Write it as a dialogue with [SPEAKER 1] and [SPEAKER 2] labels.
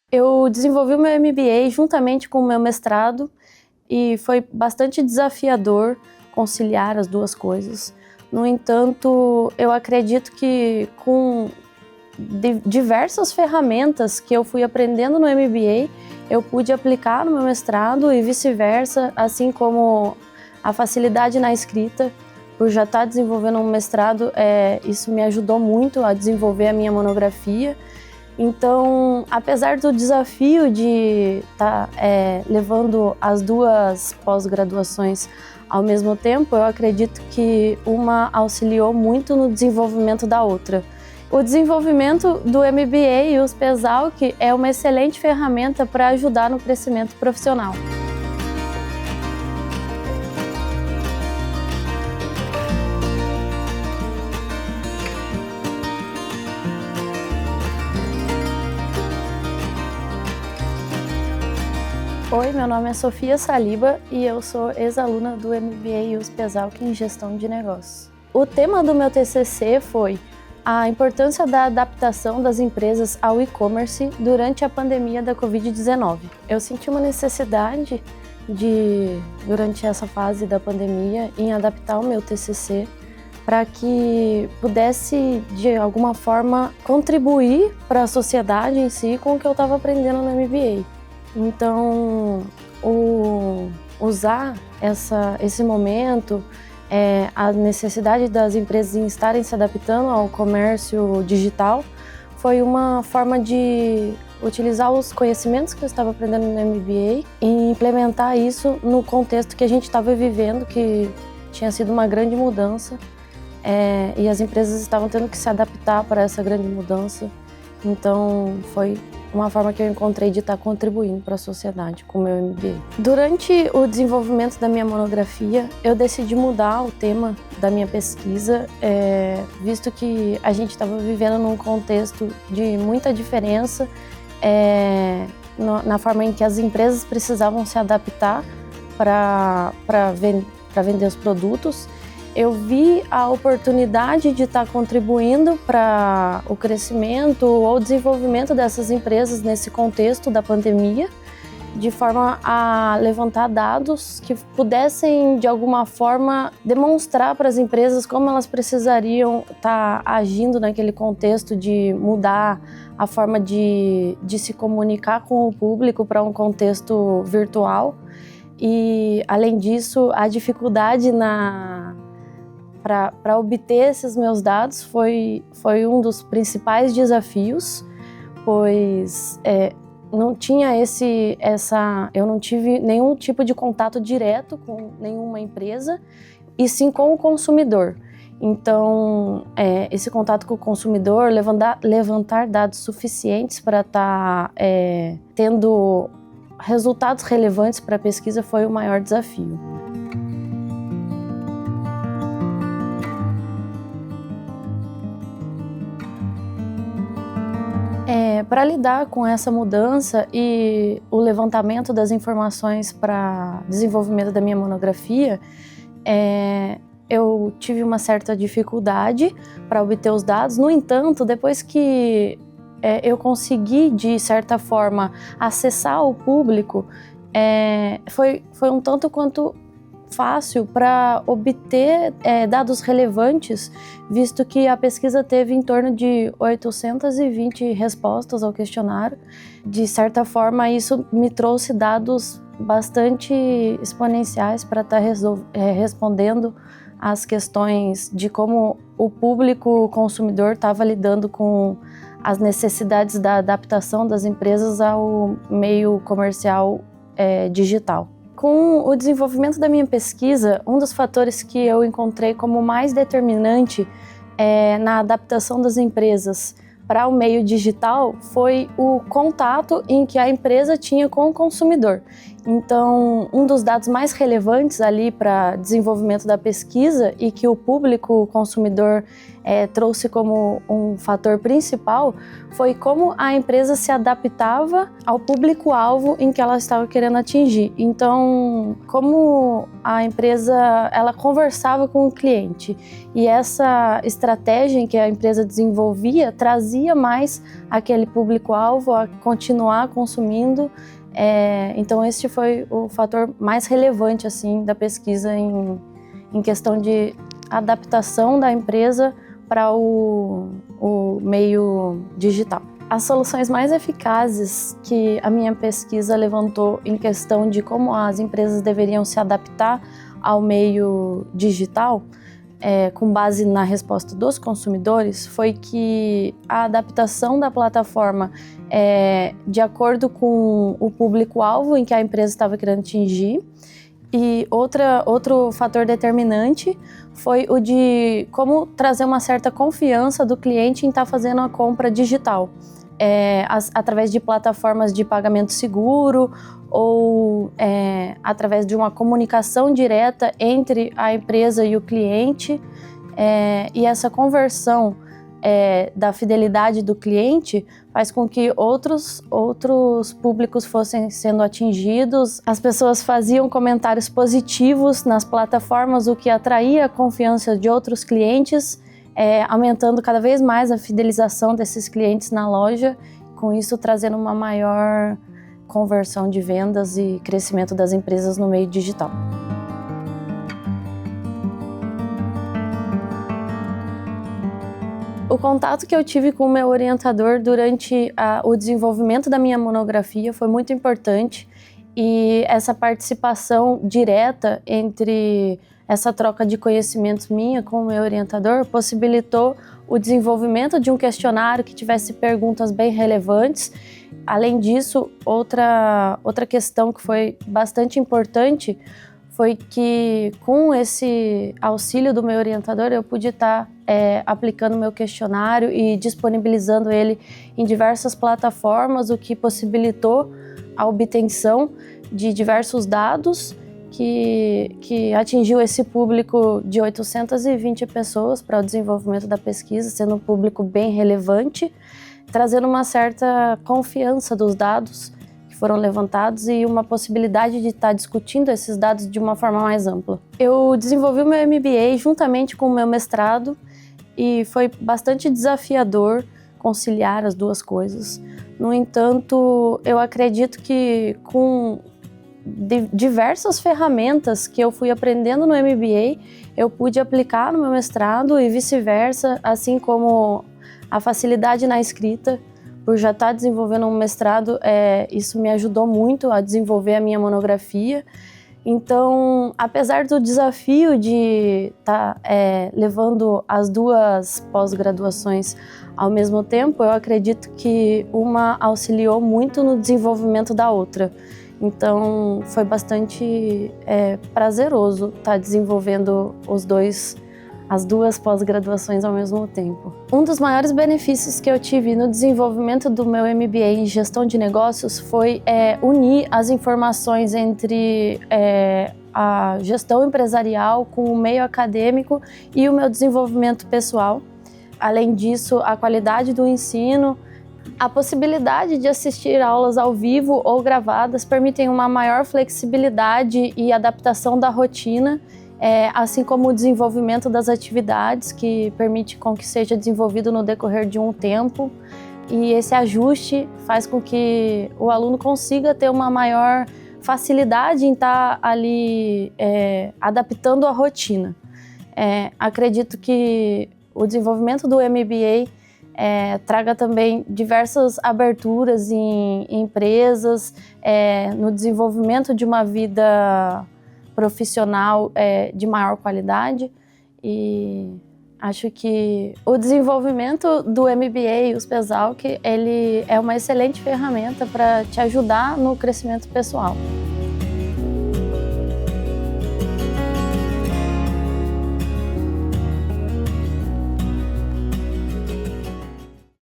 [SPEAKER 1] Eu desenvolvi o meu MBA juntamente com o meu mestrado e foi bastante desafiador conciliar as duas coisas. No entanto, eu acredito que com diversas ferramentas que eu fui aprendendo no MBA, eu pude aplicar no meu mestrado e vice-versa, assim como a facilidade na escrita. Por já estar desenvolvendo um mestrado, isso me ajudou muito a desenvolver a minha monografia. Então, apesar do desafio de estar levando as duas pós-graduações ao mesmo tempo, eu acredito que uma auxiliou muito no desenvolvimento da outra. O desenvolvimento do MBA e o SPESALC é uma excelente ferramenta para ajudar no crescimento profissional. Oi, meu nome é Sofia Saliba e eu sou ex-aluna do MBA USP-ESALC em Gestão de Negócios. O tema do meu TCC foi a importância da adaptação das empresas ao e-commerce durante a pandemia da Covid-19. Eu senti uma necessidade durante essa fase da pandemia, em adaptar o meu TCC para que pudesse, de alguma forma, contribuir para a sociedade em si com o que eu estava aprendendo no MBA. Então, usar esse momento, a necessidade das empresas em estarem se adaptando ao comércio digital, foi uma forma de utilizar os conhecimentos que eu estava aprendendo no MBA e implementar isso no contexto que a gente estava vivendo, que tinha sido uma grande mudança, e as empresas estavam tendo que se adaptar para essa grande mudança. Então, foi uma forma que eu encontrei de estar contribuindo para a sociedade com o meu MBA. Durante o desenvolvimento da minha monografia, eu decidi mudar o tema da minha pesquisa, visto que a gente estava vivendo num contexto de muita diferença na forma em que as empresas precisavam se adaptar para vender os produtos. Eu vi a oportunidade de estar contribuindo para o crescimento ou desenvolvimento dessas empresas nesse contexto da pandemia, de forma a levantar dados que pudessem, de alguma forma, demonstrar para as empresas como elas precisariam estar agindo naquele contexto de mudar a forma de se comunicar com o público para um contexto virtual. E, além disso, a dificuldade para obter esses meus dados foi um dos principais desafios, pois eu não tive nenhum tipo de contato direto com nenhuma empresa, e sim com o consumidor. Então, esse contato com o consumidor, levantar dados suficientes para estar tendo resultados relevantes para a pesquisa foi o maior desafio. Para lidar com essa mudança e o levantamento das informações para desenvolvimento da minha monografia, eu tive uma certa dificuldade para obter os dados. No entanto, depois que eu consegui, de certa forma, acessar o público, foi um tanto quanto fácil para obter dados relevantes, visto que a pesquisa teve em torno de 820 respostas ao questionário. De certa forma, isso me trouxe dados bastante exponenciais para estar respondendo às questões de como o público consumidor estava lidando com as necessidades da adaptação das empresas ao meio comercial digital. Com o desenvolvimento da minha pesquisa, um dos fatores que eu encontrei como mais determinante na adaptação das empresas para o meio digital foi o contato em que a empresa tinha com o consumidor. Então, um dos dados mais relevantes ali para desenvolvimento da pesquisa e que o público consumidor trouxe como um fator principal foi como a empresa se adaptava ao público-alvo em que ela estava querendo atingir. Então, como a empresa ela conversava com o cliente e essa estratégia em que a empresa desenvolvia trazia mais aquele público-alvo a continuar consumindo. Então, este foi o fator mais relevante assim, da pesquisa em questão de adaptação da empresa para o meio digital. As soluções mais eficazes que a minha pesquisa levantou em questão de como as empresas deveriam se adaptar ao meio digital, com base na resposta dos consumidores, foi que a adaptação da plataforma de acordo com o público-alvo em que a empresa estava querendo atingir. E outro fator determinante foi o de como trazer uma certa confiança do cliente em estar fazendo a compra digital, através de plataformas de pagamento seguro ou através de uma comunicação direta entre a empresa e o cliente. E essa conversão da fidelidade do cliente faz com que outros públicos fossem sendo atingidos. As pessoas faziam comentários positivos nas plataformas, o que atraía a confiança de outros clientes, aumentando cada vez mais a fidelização desses clientes na loja, com isso trazendo uma maior conversão de vendas e crescimento das empresas no meio digital. O contato que eu tive com o meu orientador durante o desenvolvimento da minha monografia foi muito importante, e essa participação direta entre essa troca de conhecimentos minha com o meu orientador possibilitou o desenvolvimento de um questionário que tivesse perguntas bem relevantes. Além disso, outra questão que foi bastante importante foi que, com esse auxílio do meu orientador, eu pude estar aplicando o meu questionário e disponibilizando ele em diversas plataformas, o que possibilitou a obtenção de diversos dados que atingiu esse público de 820 pessoas para o desenvolvimento da pesquisa, sendo um público bem relevante, trazendo uma certa confiança dos dados foram levantados e uma possibilidade de estar discutindo esses dados de uma forma mais ampla. Eu desenvolvi o meu MBA juntamente com o meu mestrado e foi bastante desafiador conciliar as duas coisas. No entanto, eu acredito que com diversas ferramentas que eu fui aprendendo no MBA, eu pude aplicar no meu mestrado e vice-versa, assim como a facilidade na escrita. Por já estar desenvolvendo um mestrado, isso me ajudou muito a desenvolver a minha monografia. Então, apesar do desafio de estar levando as duas pós-graduações ao mesmo tempo, eu acredito que uma auxiliou muito no desenvolvimento da outra. Então, foi bastante prazeroso estar desenvolvendo as duas pós-graduações ao mesmo tempo. Um dos maiores benefícios que eu tive no desenvolvimento do meu MBA em gestão de negócios foi unir as informações entre a gestão empresarial com o meio acadêmico e o meu desenvolvimento pessoal. Além disso, a qualidade do ensino, a possibilidade de assistir aulas ao vivo ou gravadas permitem uma maior flexibilidade e adaptação da rotina, assim como o desenvolvimento das atividades, que permite com que seja desenvolvido no decorrer de um tempo. E esse ajuste faz com que o aluno consiga ter uma maior facilidade em estar ali adaptando a rotina. Acredito que o desenvolvimento do MBA traga também diversas aberturas em empresas, no desenvolvimento de uma vida profissional de maior qualidade, e acho que o desenvolvimento do MBA, o SPESALC, ele é uma excelente ferramenta para te ajudar no crescimento pessoal.